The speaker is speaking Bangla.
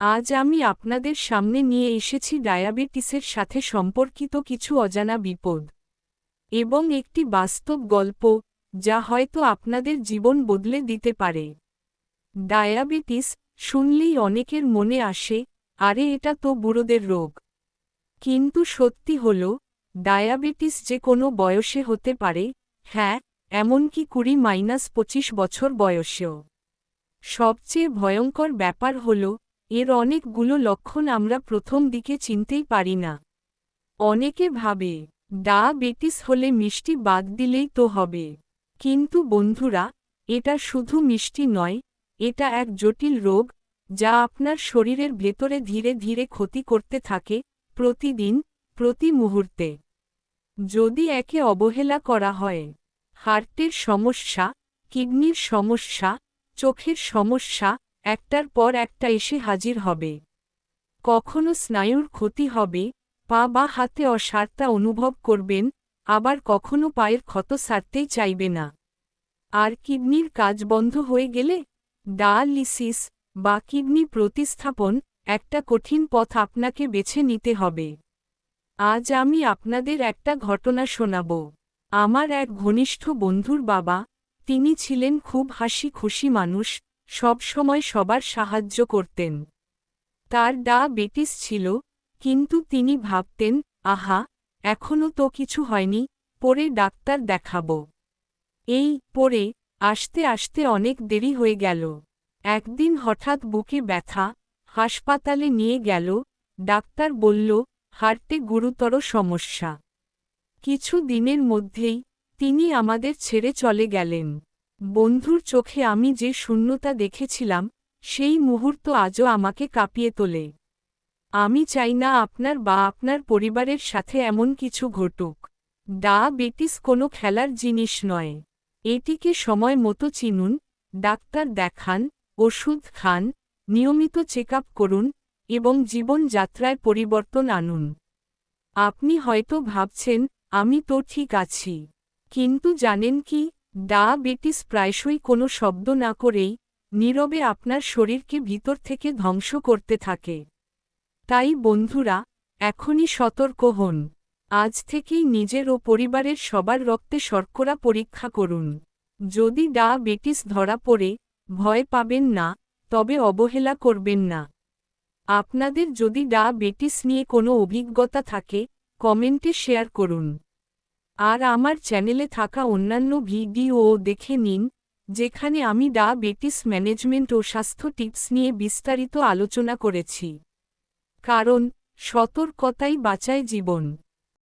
আজ আমি আপনাদের সামনে নিয়ে এসেছি ডায়াবেটিসের সাথে সম্পর্কিত কিছু অজানা বিপদ এবং একটি বাস্তব গল্প যা হয়তো আপনাদের জীবন বদলে দিতে পারে। ডায়াবেটিস শুনলেই অনেকের মনে আসে, আরে এটা তো বুড়োদের রোগ। কিন্তু সত্যি হল, ডায়াবেটিস যে কোনো বয়সে হতে পারে, হ্যাঁ, এমনকি 20-25 বছর বয়সেও। সবচেয়ে ভয়ঙ্কর ব্যাপার হল, এর অনেকগুলো লক্ষণ আমরা প্রথম দিকে চিনতেই পারি না। অনেকে ভাবে ডায়াবেটিস হলে মিষ্টি বাদ দিলেই তো হবে। কিন্তু বন্ধুরা, এটা শুধু মিষ্টি নয়, এটা এক জটিল রোগ যা আপনার শরীরের ভেতরে ধীরে ধীরে ক্ষতি করতে থাকে, প্রতিদিন, প্রতি মুহূর্তে। যদি একে অবহেলা করা হয়, হার্টের সমস্যা, কিডনির সমস্যা, চোখের সমস্যা একটার পর একটা এসে হাজির হবে। কখনো স্নায়ুর ক্ষতি হবে, পা বা হাতে অসাড়তা অনুভব করবেন, আবার কখনো পায়ের ক্ষত সারতেই চাইবে না। আর কিডনির কাজ বন্ধ হয়ে গেলে ডায়ালিসিস বা কিডনি প্রতিস্থাপন একটা কঠিন পথ আপনাকে বেছে নিতে হবে। আজ আমি আপনাদের একটা ঘটনা শোনাব। আমার এক ঘনিষ্ঠ বন্ধুর বাবা, তিনি ছিলেন খুব হাসি খুশি মানুষ, সব সময় সবার সাহায্য করতেন। তার ডায়াবেটিস ছিল, কিন্তু তিনি ভাবতেন, আহা, এখনও তো কিছু হয়নি, পরে ডাক্তার দেখাব। এই পরে আসতে আসতে অনেক দেরি হয়ে গেল। একদিন হঠাৎ বুকে ব্যথা, হাসপাতালে নিয়ে গেল, ডাক্তার বলল, হার্টে গুরুতর সমস্যা। কিছু দিনের মধ্যেই তিনি আমাদের ছেড়ে চলে গেলেন। বন্ধুর চোখে আমি যে শূন্যতা দেখেছিলাম, সেই মুহূর্ত আজও আমাকে কাঁপিয়ে তোলে। আমি চাই না আপনার বা আপনার পরিবারের সাথে এমন কিছু ঘটুক। ডায়াবেটিস কোনো খেলার জিনিস নয়। এটিকে সময় মতো চিনুন, ডাক্তার দেখান, ওষুধ খান, নিয়মিত চেকআপ করুন এবং জীবনযাত্রায় পরিবর্তন আনুন। আপনি হয়তো ভাবছেন, আমি তো ঠিক আছি। কিন্তু জানেন কি, ডায়াবেটিস প্রায়শই কোনো শব্দ না করেই নীরবে আপনার শরীরকে ভিতর থেকে ধ্বংস করতে থাকে। তাই বন্ধুরা, এখনই সতর্ক হন। আজ থেকেই নিজের ও পরিবারের সবার রক্তে শর্করা পরীক্ষা করুন। যদি ডায়াবেটিস ধরা পড়ে, ভয় পাবেন না, তবে অবহেলা করবেন না। আপনাদের যদি ডায়াবেটিস নিয়ে কোনো অভিজ্ঞতা থাকে, কমেন্টে শেয়ার করুন। আর আমার চ্যানেলে থাকা অন্যান্য ভিডিও দেখে নিন, যেখানে আমি ডায়াবেটিস ম্যানেজমেন্ট ও স্বাস্থ্য টিপস নিয়ে বিস্তারিত আলোচনা করেছি। কারণ সতর্কতাই বাঁচায় জীবন।